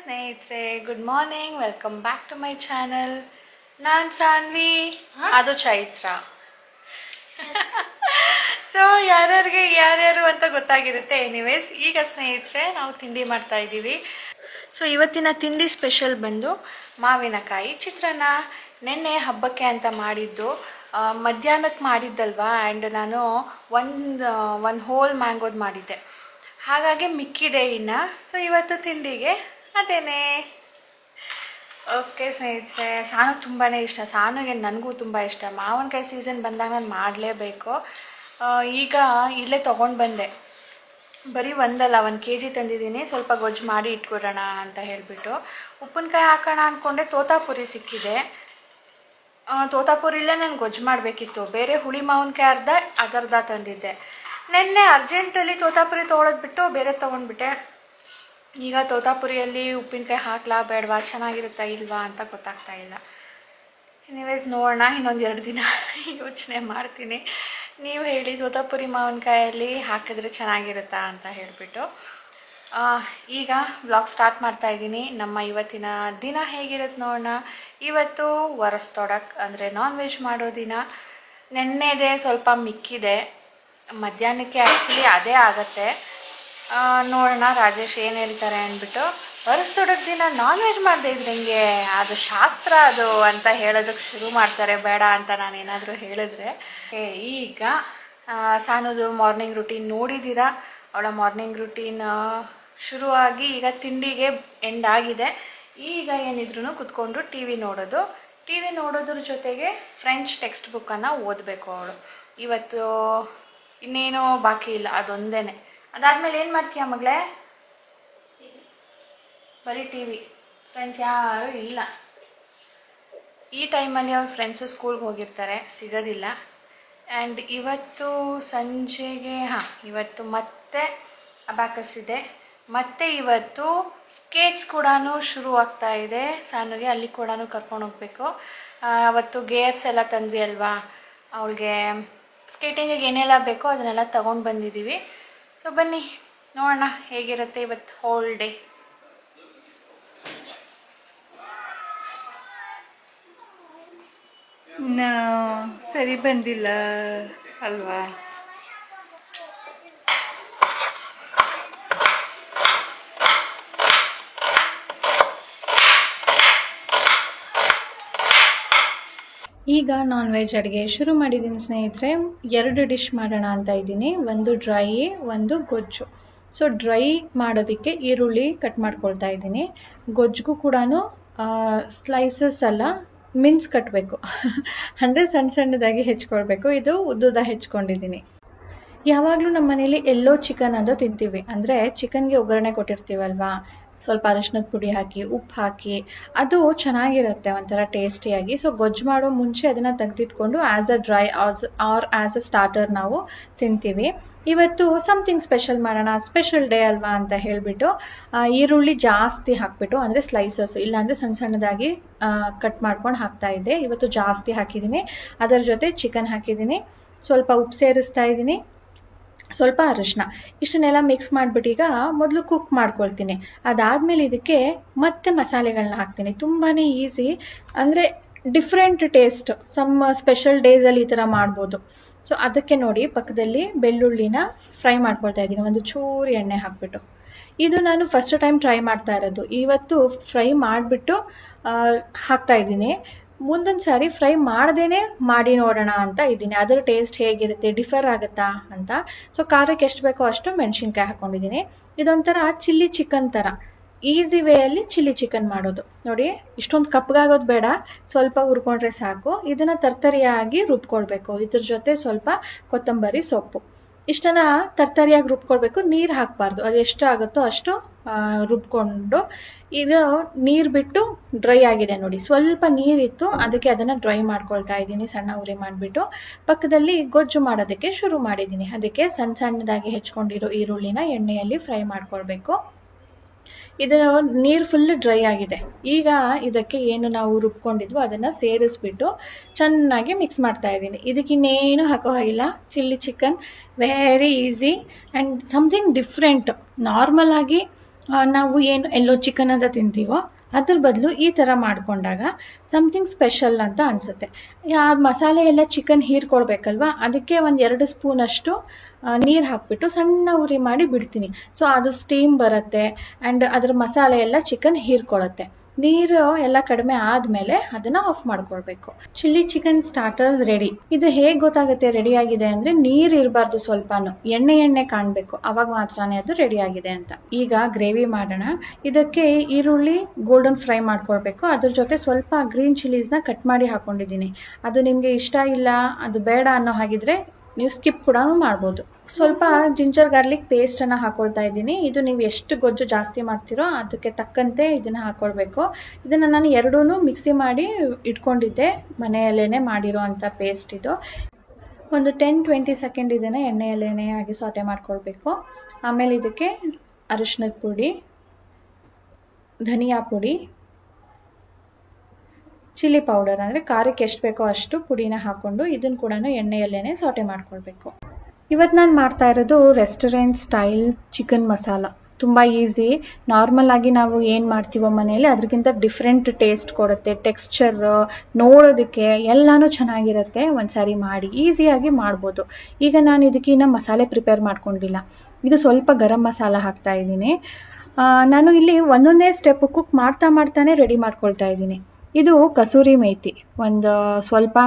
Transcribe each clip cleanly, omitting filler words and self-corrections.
ಸ್ನೇಹಿತರೆ, good morning. Welcome back to my channel. ನಾನು ಸಾನ್ವಿ, ಅದು ಚೈತ್ರ. ಸೊ ಯಾರ್ಯಾರು ಅಂತ ಗೊತ್ತಾಗಿರುತ್ತೆ. ಎನಿವೇಸ್, ಈಗ ಸ್ನೇಹಿತರೆ ನಾವು ತಿಂಡಿ ಮಾಡ್ತಾ ಇದ್ದೀವಿ. ಸೊ ಇವತ್ತಿನ ತಿಂಡಿ ಸ್ಪೆಷಲ್ ಬಂದು ಮಾವಿನಕಾಯಿ ಚಿತ್ರಾನ್ನ. ನೆನ್ನೆ ಹಬ್ಬಕ್ಕೆ ಅಂತ ಮಾಡಿದ್ದು, ಮಧ್ಯಾಹ್ನಕ್ಕೆ ಮಾಡಿದ್ದಲ್ವಾ. ಆ್ಯಂಡ್ ನಾನು ಒಂದು ಹೋಲ್ ಮ್ಯಾಂಗೋದು ಮಾಡಿದ್ದೆ, ಹಾಗಾಗಿ ಮಿಕ್ಕಿದೆ ಇನ್ನು. ಸೊ ಇವತ್ತು ತಿಂಡಿಗೆ ಅದೇನೇ. ಓಕೆ ಸ್ನೇಹಿತರೆ, ಸಾನು ತುಂಬಾ ಇಷ್ಟ. ಸಾನುಗೆ ನನಗೂ ತುಂಬ ಇಷ್ಟ. ಮಾವಿನಕಾಯಿ ಸೀಸನ್ ಬಂದಾಗ ನಾನು ಮಾಡಲೇಬೇಕು. ಈಗ ಇಲ್ಲೇ ತೊಗೊಂಡು ಬಂದೆ. ಬರೀ ಒಂದಲ್ಲ, 1 kg ತಂದಿದ್ದೀನಿ. ಸ್ವಲ್ಪ ಗೊಜ್ಜು ಮಾಡಿ ಇಟ್ಬಿಡೋಣ ಅಂತ ಹೇಳಿಬಿಟ್ಟು ಉಪ್ಪಿನಕಾಯಿ ಹಾಕೋಣ ಅಂದ್ಕೊಂಡೆ. ತೋತಾಪುರಿ ಸಿಕ್ಕಿದೆ. ತೋತಾಪುರಿಲೇ ನಾನು ಗೊಜ್ಜು ಮಾಡಬೇಕಿತ್ತು. ಬೇರೆ ಹುಳಿ ಮಾವಿನಕಾಯಿ ಅದರ್ಧ ತಂದಿದ್ದೆ. ನೆನ್ನೆ ಅರ್ಜೆಂಟಲ್ಲಿ ತೋತಾಪುರಿ ತೊಗೊಳೋದ್ಬಿಟ್ಟು ಬೇರೆ ತೊಗೊಂಡ್ಬಿಟ್ಟೆ. ಈಗ ತೋತಾಪುರಿಯಲ್ಲಿ ಉಪ್ಪಿನಕಾಯಿ ಹಾಕ್ಲಾ ಬೇಡವಾ, ಚೆನ್ನಾಗಿರುತ್ತಾ ಇಲ್ವಾ ಅಂತ ಗೊತ್ತಾಗ್ತಾ ಇಲ್ಲ. ಎನಿವೇಸ್ ನೋಡೋಣ, ಇನ್ನೊಂದು 2 ದಿನ ಯೋಚನೆ ಮಾಡ್ತೀನಿ. ನೀವು ಹೇಳಿ, ತೋತಾಪುರಿ ಮಾವಿನಕಾಯಲ್ಲಿ ಹಾಕಿದ್ರೆ ಚೆನ್ನಾಗಿರುತ್ತಾ ಅಂತ ಹೇಳಿಬಿಟ್ಟು. ಈಗ ವ್ಲಾಗ್ ಸ್ಟಾರ್ಟ್ ಮಾಡ್ತಾ ಇದ್ದೀನಿ. ನಮ್ಮ ಇವತ್ತಿನ ದಿನ ಹೇಗಿರುತ್ತೆ ನೋಡೋಣ. ಇವತ್ತು ವರಸ್ತೊಡಕ್ ಅಂದರೆ ನಾನ್ ವೆಜ್ ಮಾಡೋ ದಿನ. ನೆನ್ನೆದೇ ಸ್ವಲ್ಪ ಮಿಕ್ಕಿದೆ, ಮಧ್ಯಾಹ್ನಕ್ಕೆ ಆ್ಯಕ್ಚುಲಿ ಅದೇ ಆಗುತ್ತೆ. ನೋಡೋಣ ರಾಜೇಶ್ ಏನು ಹೇಳ್ತಾರೆ ಅಂದ್ಬಿಟ್ಟು. ವರಸ್ತೊಡಕ್ ದಿನ ನಾನ್ ವೆಜ್ ಮಾಡದೇ ಇದ್ರೆ ಹೆಂಗೆ, ಅದು ಶಾಸ್ತ್ರ ಅದು ಅಂತ ಹೇಳೋದಕ್ಕೆ ಶುರು ಮಾಡ್ತಾರೆ. ಬೇಡ ಅಂತ ನಾನು ಏನಾದರೂ ಹೇಳಿದ್ರೆ. ಈಗ ಸಾನುದು ಮಾರ್ನಿಂಗ್ ರೂಟೀನ್ ನೋಡಿದ್ದೀರಾ. ಅವಳ ಮಾರ್ನಿಂಗ್ ರೂಟೀನ್ ಶುರುವಾಗಿ ಈಗ ತಿಂಡಿಗೆ ಎಂಡ್ ಆಗಿದೆ. ಈಗ ಏನಿದ್ರು ಕುತ್ಕೊಂಡು ಟಿ ವಿ ನೋಡೋದ್ರ ಜೊತೆಗೆ ಫ್ರೆಂಚ್ ಟೆಕ್ಸ್ಟ್ ಬುಕ್ಕನ್ನು ಓದಬೇಕು ಅವಳು. ಇವತ್ತು ಇನ್ನೇನೋ ಬಾಕಿ ಇಲ್ಲ, ಅದೊಂದೇ. ಅದಾದಮೇಲೆ ಏನು ಮಾಡ್ತೀಯ ಮಗಳೇ? ಬರೀ ಟಿ ವಿ. ಫ್ರೆಂಡ್ಸ್ ಯಾರೂ ಇಲ್ಲ ಈ ಟೈಮಲ್ಲಿ. ಅವ್ರ ಫ್ರೆಂಡ್ಸು ಸ್ಕೂಲ್ಗೆ ಹೋಗಿರ್ತಾರೆ, ಸಿಗೋದಿಲ್ಲ. ಆ್ಯಂಡ್ ಇವತ್ತು ಸಂಜೆಗೆ ಇವತ್ತು ಮತ್ತೆ ಅಬ್ಯಾಕಸ್ ಇದೆ. ಮತ್ತು ಇವತ್ತು ಸ್ಕೇಟ್ಸ್ ಕೂಡ ಶುರು ಆಗ್ತಾ ಇದೆ ಸಾನುಗೆ. ಅಲ್ಲಿ ಕೂಡ ಕರ್ಕೊಂಡು ಹೋಗಬೇಕು. ಅವತ್ತು ಗೇರ್ಸ್ ಎಲ್ಲ ತಂದ್ವಿ ಅಲ್ವಾ, ಅವಳಿಗೆ ಸ್ಕೇಟಿಂಗಿಗೆ ಏನೆಲ್ಲ ಬೇಕೋ ಅದನ್ನೆಲ್ಲ ತೊಗೊಂಡು ಬಂದಿದ್ದೀವಿ. ಸೊ ಬನ್ನಿ ನೋಡೋಣ ಹೇಗಿರುತ್ತೆ ಇವತ್ತು ಹೋಲ್ ಡೇ. ಸರಿ ಬಂದಿಲ್ಲ ಅಲ್ವಾ? ಈಗ ನಾನ್ ವೆಜ್ ಅಡುಗೆ ಶುರು ಮಾಡಿದ್ದೀನಿ ಸ್ನೇಹಿತರೆ. 2 ಡಿಶ್ ಮಾಡೋಣ ಅಂತ ಇದ್ದೀನಿ. ಒಂದು ಡ್ರೈ, ಒಂದು ಗೊಜ್ಜು. ಸೊ ಡ್ರೈ ಮಾಡೋದಕ್ಕೆ ಈರುಳ್ಳಿ ಕಟ್ ಮಾಡ್ಕೊಳ್ತಾ ಇದ್ದೀನಿ. ಗೊಜ್ಜಿಗೂ ಕೂಡ ಸ್ಲೈಸಸ್ ಅಲ್ಲ, ಮಿನ್ಸ್ ಕಟ್ಟಬೇಕು. ಅಂದರೆ ಸಣ್ಣದಾಗಿ ಹೆಚ್ಕೊಳ್ಬೇಕು. ಇದು ಉದ್ದುದ ಹೆಚ್ಕೊಂಡಿದ್ದೀನಿ. ಯಾವಾಗಲೂ ನಮ್ಮ ಮನೇಲಿ ಎಲ್ಲೋ ಚಿಕನ್ ಅಂತ ತಿಂತೀವಿ. ಅಂದರೆ ಚಿಕನ್ಗೆ ಒಗ್ಗರಣೆ ಕೊಟ್ಟಿರ್ತೀವಲ್ವಾ, ಸ್ವಲ್ಪ ಅರಿಶಿನದ ಪುಡಿ ಹಾಕಿ, ಉಪ್ಪು ಹಾಕಿ, ಅದು ಚೆನ್ನಾಗಿರುತ್ತೆ ಒಂಥರ ಟೇಸ್ಟಿಯಾಗಿ. ಸೊ ಗೊಜ್ಜು ಮಾಡೋ ಮುಂಚೆ ಅದನ್ನು ತೆಗೆದಿಟ್ಕೊಂಡು as a dry or as a starter ನಾವು ತಿಂತೀವಿ. ಇವತ್ತು ಸಮಥಿಂಗ್ ಸ್ಪೆಷಲ್ ಮಾಡೋಣ, ಸ್ಪೆಷಲ್ ಡೇ ಅಲ್ವಾ ಅಂತ ಹೇಳಿಬಿಟ್ಟು ಈರುಳ್ಳಿ ಜಾಸ್ತಿ ಹಾಕ್ಬಿಟ್ಟು, ಅಂದರೆ ಸ್ಲೈಸಸ್ ಇಲ್ಲಾಂದರೆ ಸಣ್ಣದಾಗಿ ಕಟ್ ಮಾಡ್ಕೊಂಡು ಹಾಕ್ತಾ ಇದ್ದೆ. ಇವತ್ತು ಜಾಸ್ತಿ ಹಾಕಿದ್ದೀನಿ. ಅದರ ಜೊತೆ ಚಿಕನ್ ಹಾಕಿದ್ದೀನಿ, ಸ್ವಲ್ಪ ಉಪ್ಪು ಸೇರಿಸ್ತಾ ಇದ್ದೀನಿ, ಸ್ವಲ್ಪ ಅರಿಶಿನ. ಇಷ್ಟನ್ನೆಲ್ಲ ಮಿಕ್ಸ್ ಮಾಡಿಬಿಟ್ಟು ಈಗ ಮೊದಲು ಕುಕ್ ಮಾಡ್ಕೊಳ್ತೀನಿ. ಅದಾದಮೇಲೆ ಇದಕ್ಕೆ ಮತ್ತೆ ಮಸಾಲೆಗಳನ್ನ ಹಾಕ್ತೀನಿ. ತುಂಬಾ ಈಸಿ, ಅಂದರೆ ಡಿಫ್ರೆಂಟ್ ಟೇಸ್ಟ್. ಸಮ್ ಸ್ಪೆಷಲ್ ಡೇಸಲ್ಲಿ ಈ ಥರ ಮಾಡ್ಬೋದು. ಸೊ ಅದಕ್ಕೆ ನೋಡಿ, ಪಕ್ಕದಲ್ಲಿ ಬೆಳ್ಳುಳ್ಳಿನ ಫ್ರೈ ಮಾಡ್ಕೊಳ್ತಾ ಇದ್ದೀನಿ, ಒಂದು ಚೂರು ಎಣ್ಣೆ ಹಾಕ್ಬಿಟ್ಟು. ಇದು ನಾನು ಫಸ್ಟ್ ಟೈಮ್ ಟ್ರೈ ಮಾಡ್ತಾ ಇರೋದು. ಇವತ್ತು ಫ್ರೈ ಮಾಡಿಬಿಟ್ಟು ಹಾಕ್ತಾ ಇದ್ದೀನಿ. ಮುಂದೊಂದು ಸಾರಿ ಫ್ರೈ ಮಾಡ್ದೇನೆ ಮಾಡಿ ನೋಡೋಣ ಅಂತ ಇದ್ದೀನಿ. ಅದರ ಟೇಸ್ಟ್ ಹೇಗಿರುತ್ತೆ, ಡಿಫರ್ ಆಗುತ್ತಾ ಅಂತ. ಸೊ ಖಾರಕ್ಕೆ ಎಷ್ಟು ಬೇಕೋ ಅಷ್ಟು ಮೆಣಸಿನ್ಕಾಯಿ ಹಾಕ್ಕೊಂಡಿದ್ದೀನಿ. ಇದೊಂಥರ ಚಿಲ್ಲಿ ಚಿಕನ್ ಥರ, ಈಸಿ ವೇಯಲ್ಲಿ ಚಿಲ್ಲಿ ಚಿಕನ್ ಮಾಡೋದು. ನೋಡಿ, ಇಷ್ಟೊಂದು ಕಪ್ಪಗಾಗೋದು ಬೇಡ, ಸ್ವಲ್ಪ ಹುರ್ಕೊಂಡ್ರೆ ಸಾಕು. ಇದನ್ನು ತರ್ತರಿಯಾಗಿ ರುಬ್ಕೊಳ್ಬೇಕು. ಇದ್ರ ಜೊತೆ ಸ್ವಲ್ಪ ಕೊತ್ತಂಬರಿ ಸೊಪ್ಪು, ಇಷ್ಟನ್ನ ತರ್ತರಿಯಾಗಿ ರುಬ್ಕೊಳ್ಬೇಕು. ನೀರು ಹಾಕಬಾರ್ದು. ಅದು ಎಷ್ಟು ಆಗುತ್ತೋ ಅಷ್ಟು ರುಬ್ಕೊಂಡು. ಇದು ನೀರು ಬಿಟ್ಟು ಡ್ರೈ ಆಗಿದೆ ನೋಡಿ, ಸ್ವಲ್ಪ ನೀರಿತ್ತು, ಅದಕ್ಕೆ ಅದನ್ನು ಡ್ರೈ ಮಾಡ್ಕೊಳ್ತಾ ಇದ್ದೀನಿ ಸಣ್ಣ ಉರಿ ಮಾಡಿಬಿಟ್ಟು. ಪಕ್ಕದಲ್ಲಿ ಗೊಜ್ಜು ಮಾಡೋದಕ್ಕೆ ಶುರು ಮಾಡಿದ್ದೀನಿ. ಅದಕ್ಕೆ ಸಣ್ಣದಾಗಿ ಹೆಚ್ಕೊಂಡಿರೋ ಈರುಳ್ಳಿನ ಎಣ್ಣೆಯಲ್ಲಿ ಫ್ರೈ ಮಾಡ್ಕೊಳ್ಬೇಕು. ಇದು ನೀರು ಫುಲ್ ಡ್ರೈ ಆಗಿದೆ. ಈಗ ಇದಕ್ಕೆ ಏನು ನಾವು ರುಬ್ಕೊಂಡಿದ್ವೋ ಅದನ್ನು ಸೇರಿಸ್ಬಿಟ್ಟು ಚೆನ್ನಾಗಿ ಮಿಕ್ಸ್ ಮಾಡ್ತಾ ಇದ್ದೀನಿ. ಇದಕ್ಕಿನ್ನೇನು ಹಾಕೋ ಹಾಗಿಲ್ಲ. Chilli chicken very easy and something different. Normal ಆಗಿ ನಾವು ಏನು ಎಲ್ಲೋ ಚಿಕನ್ ಅಂತ ತಿಂತೀವೋ ಅದ್ರ ಬದಲು ಈ ಥರ ಮಾಡಿಕೊಂಡಾಗ ಸಮಥಿಂಗ್ ಸ್ಪೆಷಲ್ ಅಂತ ಅನಿಸುತ್ತೆ. ಆ ಮಸಾಲೆ ಎಲ್ಲ ಚಿಕನ್ ಹೀರ್ಕೊಳ್ಬೇಕಲ್ವಾ, ಅದಕ್ಕೆ ಒಂದು 2 ಸ್ಪೂನಷ್ಟು ನೀರು ಹಾಕ್ಬಿಟ್ಟು ಸಣ್ಣ ಉರಿ ಮಾಡಿ ಬಿಡ್ತೀನಿ. ಸೊ ಅದು ಸ್ಟೀಮ್ ಬರುತ್ತೆ ಆ್ಯಂಡ್ ಅದ್ರ ಮಸಾಲೆ ಎಲ್ಲ ಚಿಕನ್ ಹೀರ್ಕೊಳ್ಳುತ್ತೆ. ನೀರು ಎಲ್ಲ ಕಡಿಮೆ ಆದಮೇಲೆ ಅದನ್ನು ಆಫ್ ಮಾಡ್ಕೊಳ್ಬೇಕು. Chilli chicken starters ready. ಇದು ಹೇಗೆ ಗೊತ್ತಾಗುತ್ತೆ ರೆಡಿ ಆಗಿದೆ ಅಂದರೆ, ನೀರು ಇರಬಾರ್ದು, ಸ್ವಲ್ಪನೂ ಎಣ್ಣೆ ಕಾಣಬೇಕು, ಅವಾಗ ಮಾತ್ರನೇ ಅದು ರೆಡಿ ಆಗಿದೆ ಅಂತ. ಈಗ ಗ್ರೇವಿ ಮಾಡೋಣ. ಇದಕ್ಕೆ ಈರುಳ್ಳಿ ಗೋಲ್ಡನ್ ಫ್ರೈ ಮಾಡ್ಕೊಳ್ಬೇಕು. ಅದ್ರ ಜೊತೆ ಸ್ವಲ್ಪ ಗ್ರೀನ್ ಚಿಲ್ಲೀಸ್ನ ಕಟ್ ಮಾಡಿ ಹಾಕೊಂಡಿದ್ದೀನಿ. ಅದು ನಿಮಗೆ ಇಷ್ಟ ಇಲ್ಲ, ಅದು ಬೇಡ ಅನ್ನೋ ಹಾಗಿದ್ರೆ ನೀವು ಸ್ಕಿಪ್ ಕೂಡ ಮಾಡ್ಬೋದು. ಸ್ವಲ್ಪ ಜಿಂಜರ್ ಗಾರ್ಲಿಕ್ ಪೇಸ್ಟನ್ನು ಹಾಕೊಳ್ತಾ ಇದ್ದೀನಿ. ಇದು ನೀವು ಎಷ್ಟು ಗೊಜ್ಜು ಜಾಸ್ತಿ ಮಾಡ್ತೀರೋ ಅದಕ್ಕೆ ತಕ್ಕಂತೆ ಇದನ್ನು ಹಾಕ್ಕೊಳ್ಬೇಕು. ಇದನ್ನು ನಾನು ಎರಡೂ ಮಿಕ್ಸಿ ಮಾಡಿ ಇಟ್ಕೊಂಡಿದ್ದೆ, ಮನೆಯಲ್ಲೇ ಮಾಡಿರೋ ಅಂಥ ಪೇಸ್ಟ್ ಇದು. ಒಂದು 10-20 ಸೆಕೆಂಡ್ ಇದನ್ನು ಎಣ್ಣೆಯಲ್ಲೇ ಆಗಿ ಸಾಟೆ ಮಾಡ್ಕೊಳ್ಬೇಕು. ಆಮೇಲೆ ಇದಕ್ಕೆ ಅರಿಶಿಣದ ಪುಡಿ, ಧನಿಯಾ ಪುಡಿ, ಚಿಲ್ಲಿ ಪೌಡರ್ ಅಂದರೆ ಖಾರಕ್ಕೆ ಎಷ್ಟು ಬೇಕೋ ಅಷ್ಟು ಪುಡಿನ ಹಾಕ್ಕೊಂಡು ಇದನ್ನು ಕೂಡ ಎಣ್ಣೆಯಲ್ಲೇ ಸಾಟೆ ಮಾಡ್ಕೊಳ್ಬೇಕು. ಇವತ್ತು ನಾನು ಮಾಡ್ತಾ ಇರೋದು ರೆಸ್ಟೋರೆಂಟ್ ಸ್ಟೈಲ್ ಚಿಕನ್ ಮಸಾಲ. ತುಂಬ ಈಸಿ. ನಾರ್ಮಲ್ ಆಗಿ ನಾವು ಏನು ಮಾಡ್ತೀವೋ ಮನೆಯಲ್ಲಿ ಅದಕ್ಕಿಂತ ಡಿಫ್ರೆಂಟ್ ಟೇಸ್ಟ್ ಕೊಡುತ್ತೆ. ಟೆಕ್ಸ್ಚರ್ ನೋಡೋದಕ್ಕೆ ಎಲ್ಲನೂ ಚೆನ್ನಾಗಿರುತ್ತೆ. ಒಂದ್ಸಾರಿ ಮಾಡಿ ಈಸಿಯಾಗಿ ಮಾಡ್ಬೋದು. ಈಗ ನಾನು ಇದಕ್ಕೆ ಇನ್ನೂ ಮಸಾಲೆ ಪ್ರಿಪೇರ್ ಮಾಡ್ಕೊಂಡಿಲ್ಲ. ಇದು ಸ್ವಲ್ಪ ಗರಂ ಮಸಾಲ ಹಾಕ್ತಾ ಇದ್ದೀನಿ. ನಾನು ಇಲ್ಲಿ ಒಂದೊಂದೇ ಸ್ಟೆಪ್ ಕುಕ್ ಮಾಡ್ತಾನೆ ರೆಡಿ ಮಾಡ್ಕೊಳ್ತಾ ಇದ್ದೀನಿ. ಇದು ಕಸೂರಿ ಮೇಥಿ ಒಂದು ಸ್ವಲ್ಪ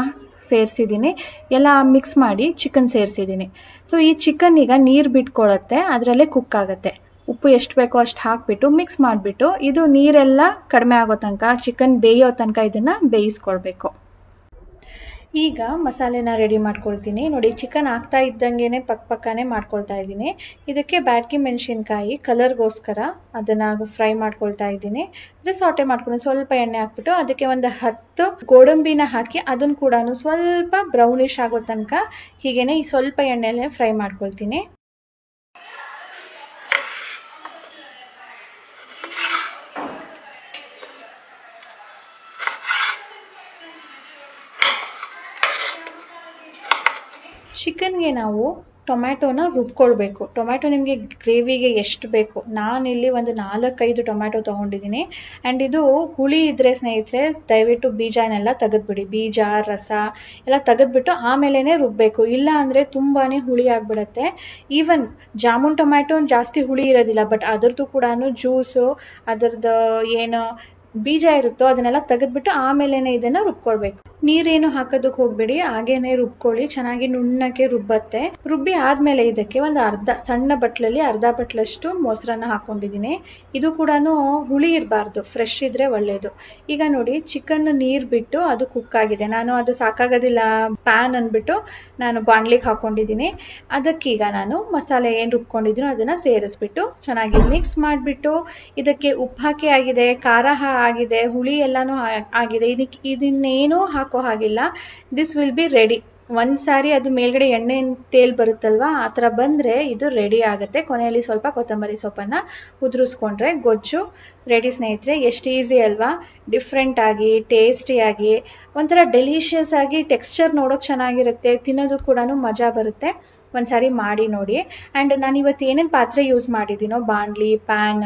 ಸೇರಿಸಿದ್ದೀನಿ. ಎಲ್ಲ ಮಿಕ್ಸ್ ಮಾಡಿ ಚಿಕನ್ ಸೇರಿಸಿದ್ದೀನಿ. ಸೊ ಈ ಚಿಕನ್ ಈಗ ನೀರು ಬಿಟ್ಕೊಳ್ಳುತ್ತೆ, ಅದರಲ್ಲೇ ಕುಕ್ ಆಗುತ್ತೆ. ಉಪ್ಪು ಎಷ್ಟು ಬೇಕೋ ಅಷ್ಟು ಹಾಕ್ಬಿಟ್ಟು ಮಿಕ್ಸ್ ಮಾಡಿಬಿಟ್ಟು ಇದು ನೀರೆಲ್ಲ ಕಡಿಮೆ ಆಗೋ ತನಕ, ಚಿಕನ್ ಬೇಯೋ ತನಕ ಇದನ್ನು ಬೇಯಿಸ್ಕೊಳ್ಬೇಕು. ಈಗ ಮಸಾಲೆನ ರೆಡಿ ಮಾಡ್ಕೊಳ್ತೀನಿ. ನೋಡಿ, ಚಿಕನ್ ಆಗ್ತಾ ಇದ್ದಂಗೆ ಪಕ್ಕನೇ ಮಾಡ್ಕೊಳ್ತಾ ಇದ್ದೀನಿ. ಇದಕ್ಕೆ ಬ್ಯಾಡಗಿ ಮೆಣಸಿನ್ಕಾಯಿ ಕಲರ್ಗೋಸ್ಕರ ಅದನ್ನು ಫ್ರೈ ಮಾಡ್ಕೊಳ್ತಾ ಇದ್ದೀನಿ. ಅದೇ ಸಾಟೆ ಮಾಡ್ಕೊಂಡು ಸ್ವಲ್ಪ ಎಣ್ಣೆ ಹಾಕ್ಬಿಟ್ಟು ಅದಕ್ಕೆ ಒಂದು 10 ಗೋಡಂಬಿನ ಹಾಕಿ ಅದನ್ನು ಕೂಡ ಸ್ವಲ್ಪ ಬ್ರೌನಿಶ್ ಆಗೋ ತನಕ ಹೀಗೇನೆ ಈ ಸ್ವಲ್ಪ ಎಣ್ಣೆಲೆ ಫ್ರೈ ಮಾಡ್ಕೊಳ್ತೀನಿ. ಚಿಕನ್ಗೆ ನಾವು ಟೊಮ್ಯಾಟೋನ ರುಬ್ಕೊಳ್ಬೇಕು. ಟೊಮ್ಯಾಟೊ ನಿಮಗೆ ಗ್ರೇವಿಗೆ ಎಷ್ಟು ಬೇಕು, ನಾನಿಲ್ಲಿ ಒಂದು 4-5 ಟೊಮ್ಯಾಟೊ ತೊಗೊಂಡಿದ್ದೀನಿ. ಆ್ಯಂಡ್ ಇದು ಹುಳಿ ಇದ್ದರೆ ಸ್ನೇಹಿತರೆ ದಯವಿಟ್ಟು ಬೀಜನೆಲ್ಲ ತೆಗೆದ್ಬಿಡಿ. ಬೀಜ ರಸ ಎಲ್ಲ ತೆಗೆದ್ಬಿಟ್ಟು ಆಮೇಲೆ ರುಬ್ಬಬೇಕು. ಇಲ್ಲ ಅಂದರೆ ತುಂಬಾ ಹುಳಿ ಆಗಿಬಿಡುತ್ತೆ. ಈವನ್ ಜಾಮೂನ್ ಟೊಮ್ಯಾಟೊ ಜಾಸ್ತಿ ಹುಳಿ ಇರೋದಿಲ್ಲ, ಬಟ್ ಅದರದ್ದು ಕೂಡ ಜ್ಯೂಸು ಅದರದ್ದು ಏನು ಬೀಜ ಇರುತ್ತೋ ಅದನ್ನೆಲ್ಲ ತೆಗೆದ್ಬಿಟ್ಟು ಆಮೇಲೆ ಇದನ್ನು ರುಬ್ಕೊಳ್ಬೇಕು. ನೀರೇನು ಹಾಕೋದಕ್ಕೆ ಹೋಗ್ಬೇಡಿ, ಹಾಗೇನೆ ರುಬ್ಕೊಳ್ಳಿ. ಚೆನ್ನಾಗಿ ನುಣ್ಣಕ್ಕೆ ರುಬ್ಬತ್ತೆ. ರುಬ್ಬಿ ಆದಮೇಲೆ ಇದಕ್ಕೆ ಒಂದು ಸಣ್ಣ ಬಟ್ಲಲ್ಲಿ ಅರ್ಧ ಬಟ್ಲಷ್ಟು ಮೊಸರನ್ನ ಹಾಕೊಂಡಿದ್ದೀನಿ. ಇದು ಕೂಡ ಹುಳಿ ಇರಬಾರ್ದು, ಫ್ರೆಶ್ ಇದ್ರೆ ಒಳ್ಳೆಯದು. ಈಗ ನೋಡಿ, ಚಿಕನ್ ನೀರು ಬಿಟ್ಟು ಅದು ಕುಕ್ ಆಗಿದೆ. ನಾನು ಅದು ಸಾಕಾಗೋದಿಲ್ಲ ಪ್ಯಾನ್ ಅಂದ್ಬಿಟ್ಟು ನಾನು ಬಾಣಲಿಗೆ ಹಾಕೊಂಡಿದ್ದೀನಿ. ಅದಕ್ಕೀಗ ನಾನು ಮಸಾಲೆ ಏನು ರುಬ್ಕೊಂಡಿದ್ದೀನೋ ಅದನ್ನು ಸೇರಿಸ್ಬಿಟ್ಟು ಚೆನ್ನಾಗಿ ಮಿಕ್ಸ್ ಮಾಡಿಬಿಟ್ಟು ಇದಕ್ಕೆ ಉಪ್ಪು ಹಾಕಿ ಆಗಿದೆ, ಖಾರ ಆಗಿದೆ, ಹುಳಿ ಎಲ್ಲನೂ ಆಗಿದೆ. ಇದನ್ನೇನೂ ಹಾಕೋ ಹಾಗಿಲ್ಲ. This will be ready. ಒಂದ್ಸಾರಿ ಅದು ಮೇಲ್ಗಡೆ ಎಣ್ಣೆ ತೇಲ್ ಬರುತ್ತಲ್ವಾ, ಆ ಥರ ಬಂದರೆ ಇದು ರೆಡಿ ಆಗುತ್ತೆ. ಕೊನೆಯಲ್ಲಿ ಸ್ವಲ್ಪ ಕೊತ್ತಂಬರಿ ಸೊಪ್ಪನ್ನು ಉದುರಿಸ್ಕೊಂಡ್ರೆ ಗೊಜ್ಜು ರೆಡಿ ಸ್ನೇಹಿತರೆ. ಎಷ್ಟು ಈಸಿ ಅಲ್ವಾ? ಡಿಫ್ರೆಂಟ್ ಆಗಿ, ಟೇಸ್ಟಿಯಾಗಿ, ಒಂಥರ ಡೆಲಿಷಿಯಸ್ ಆಗಿ, ಟೆಕ್ಸ್ಚರ್ ನೋಡೋಕೆ ಚೆನ್ನಾಗಿರುತ್ತೆ, ತಿನ್ನೋದು ಕೂಡ ಮಜಾ ಬರುತ್ತೆ. ಒಂದ್ಸಾರಿ ಮಾಡಿ ನೋಡಿ. ಆ್ಯಂಡ್ ನಾನು ಇವತ್ತು ಏನೇನು ಪಾತ್ರೆ ಯೂಸ್ ಮಾಡಿದ್ದೀನೋ, ಬಾಣಲಿ, ಪ್ಯಾನ್,